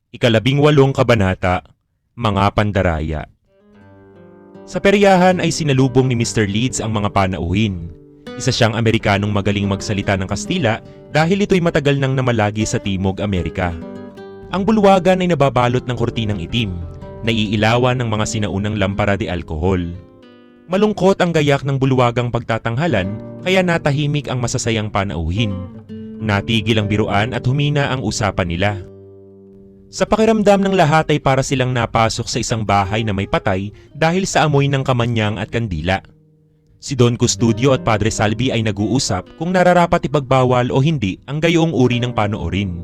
Ikalabing-walong kabanata, Mga Pandaraya. Sa peryahan ay sinalubong ni Mr. Leeds ang mga panauhin. Isa siyang Amerikanong magaling magsalita ng Kastila dahil ito'y matagal nang namalagi sa Timog Amerika. Ang bulwagan ay nababalot ng kurtinang itim, naiilawan ng mga sinaunang lampara de alkohol. Malungkot ang gayak ng bulwagang pagtatanghalan kaya natahimik ang masasayang panauhin. Natigil ang biruan at humina ang usapan nila. Sa pakiramdam ng lahat ay para silang napasok sa isang bahay na may patay dahil sa amoy ng kamanyang at kandila. Si Don Custodio at Padre Salvi ay nag-uusap kung nararapat ipagbawal o hindi ang gayong uri ng panoorin.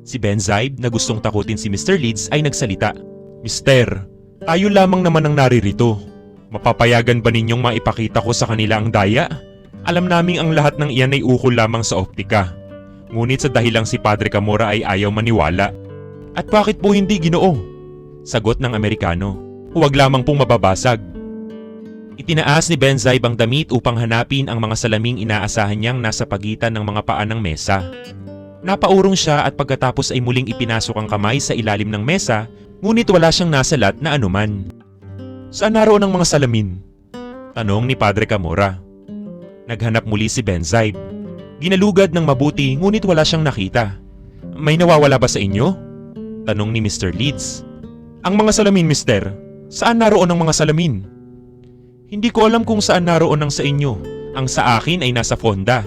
Si Benzaib na gustong takutin si Mr. Leeds ay nagsalita, "Mister, tayo lamang naman ang naririto. Mapapayagan ba ninyong maipakita ko sa kanila ang daya? Alam naming ang lahat ng iyan ay ukol lamang sa optika. Ngunit sa dahilang si Padre Camora ay ayaw maniwala." "At bakit po hindi, Ginoo?" sagot ng Amerikano. "Huwag lamang pong mababasag." Itinaas ni Benzaib ang damit upang hanapin ang mga salaming inaasahan niyang nasa pagitan ng mga paa ng mesa. Napaurong siya at pagkatapos ay muling ipinasok ang kamay sa ilalim ng mesa, ngunit wala siyang nasalat na anuman. "Saan naroon ang mga salamin?" tanong ni Padre Camora. Naghanap muli si Benzaib. Ginalugad ng mabuti ngunit wala siyang nakita. "May nawawala ba sa inyo?" tanong ni Mr. Leeds. "Ang mga salamin, mister. Saan naroon ang mga salamin?" "Hindi ko alam kung saan naroon ang sa inyo. Ang sa akin ay nasa fonda.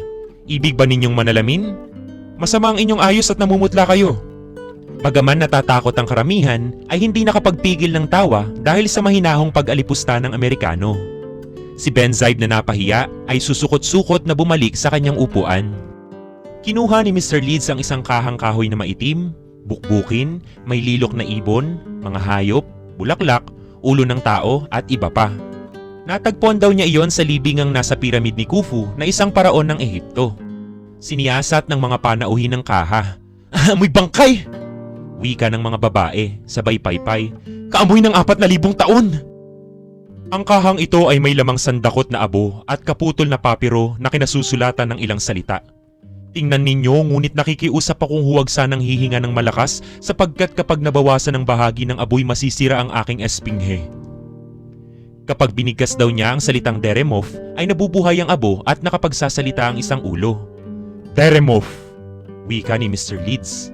Ibig ba ninyong manalamin? Masama ang inyong ayos at namumutla kayo." Bagaman natatakot ang karamihan, ay hindi nakapagpigil ng tawa dahil sa mahinahong pag-alipusta ng Amerikano. Si Benzaib na napahiya ay susukot-sukot na bumalik sa kanyang upuan. Kinuha ni Mr. Leeds ang isang kahang kahoy na maitim, bukbukin, may lilok na ibon, mga hayop, bulaklak, ulo ng tao at iba pa. Natagpuan daw niya iyon sa libingang nasa piramid ni Khufu na isang paraon ng Ehipto. Siniyasat ng mga panauhin ng kaha. "Amoy bangkay!" wika ng mga babae, sabay paypay. "Kaamoy ng 4,000 taon!" Ang kahang ito ay may lamang sandakot na abo at kaputol na papiro na kinasusulatan ng ilang salita. "Tingnan ninyo, ngunit nakikiusap akong huwag sanang hihinga ng malakas sapagkat kapag nabawasan ng bahagi ng aboy masisira ang aking espinghe." Kapag binigkas daw niya ang salitang Deremov, ay nabubuhay ang abo at nakapagsasalita ang isang ulo. "Deremov!" wika ni Mr. Leeds.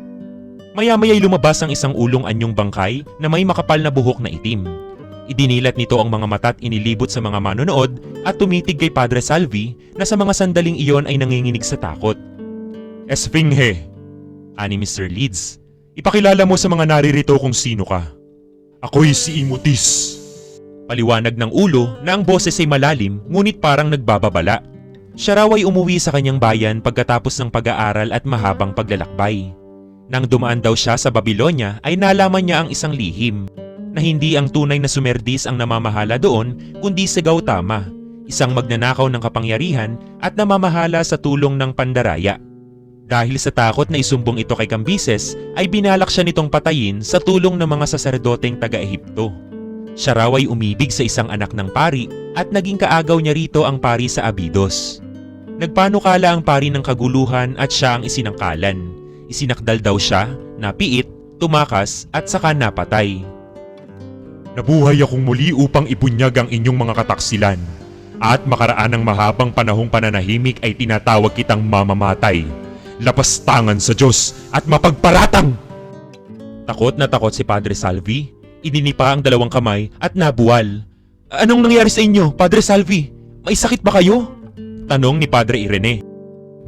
Maya-maya'y lumabas ang isang ulong anyong bangkay na may makapal na buhok na itim. Idinilat nito ang mga mata at inilibot sa mga manonood at tumitig kay Padre Salvi na sa mga sandaling iyon ay nanginginig sa takot. "Espinghe," ani Mr. Leeds. "Ipakilala mo sa mga naririto kung sino ka." "Ako'y si Imutis," paliwanag ng ulo na ang boses ay malalim ngunit parang nagbababala. Siya raw ay umuwi sa kanyang bayan pagkatapos ng pag-aaral at mahabang paglalakbay. Nang dumaan daw siya sa Babylonia ay nalaman niya ang isang lihim na hindi ang tunay na Sumerdis ang namamahala doon kundi si Gautama, isang magnanakaw ng kapangyarihan at namamahala sa tulong ng Pandaraya. Dahil sa takot na isumbong ito kay Cambyses ay binalak siya nitong patayin sa tulong ng mga saserdoteng taga-Ehipto. Siya raw ay umibig sa isang anak ng pari at naging kaagaw niya rito ang pari sa Abydos. Nagpanukala ang pari ng kaguluhan at siya ang isinangkalan. Isinakdal daw siya, napiit, tumakas at saka napatay. "Nabuhay akong muli upang ibunyag ang inyong mga kataksilan. At makaraan ng mahabang panahong pananahimik ay tinatawag kitang mamamatay. Lapastangan sa Diyos at mapagparatang!" Takot na takot si Padre Salvi. Idinipa ang dalawang kamay at nabuwal. "Anong nangyari sa inyo, Padre Salvi? May sakit ba kayo?" tanong ni Padre Irene.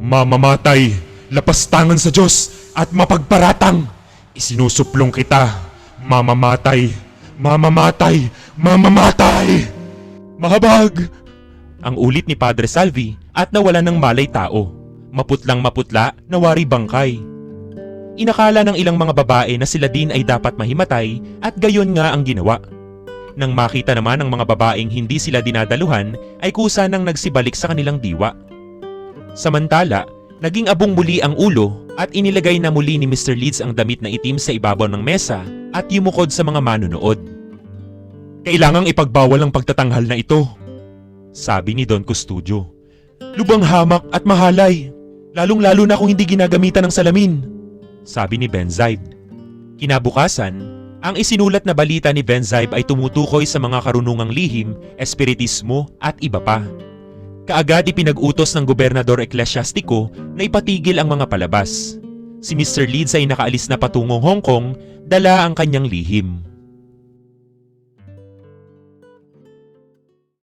"Mamamatay, lapastangan sa Diyos at mapagparatang! Isinusuplong kita, mamamatay, mamamatay, mamamatay!" "Mahabag!" ang ulit ni Padre Salvi at nawala ng malay tao. Maputlang maputla, nawari bangkay. Inakala ng ilang mga babae na sila din ay dapat mahimatay at gayon nga ang ginawa. Nang makita naman ng mga babaeng hindi sila dinadaluhan ay kusa nang nagsibalik sa kanilang diwa. Samantala, naging abong muli ang ulo at inilagay na muli ni Mr. Leeds ang damit na itim sa ibabaw ng mesa at yumukod sa mga manunood. "Kailangang ipagbawal ang pagtatanghal na ito," sabi ni Don Custodio. "Lubang hamak at mahalay, lalong-lalo na kung hindi ginagamitan ng salamin," sabi ni Benzaib. Kinabukasan, ang isinulat na balita ni Benzaib ay tumutukoy sa mga karunungang lihim, espiritismo at iba pa. Kaagad ipinag-utos ng gobernador eklesyastiko na ipatigil ang mga palabas. Si Mr. Leeds ay nakaalis na patungong Hong Kong, dala ang kanyang lihim.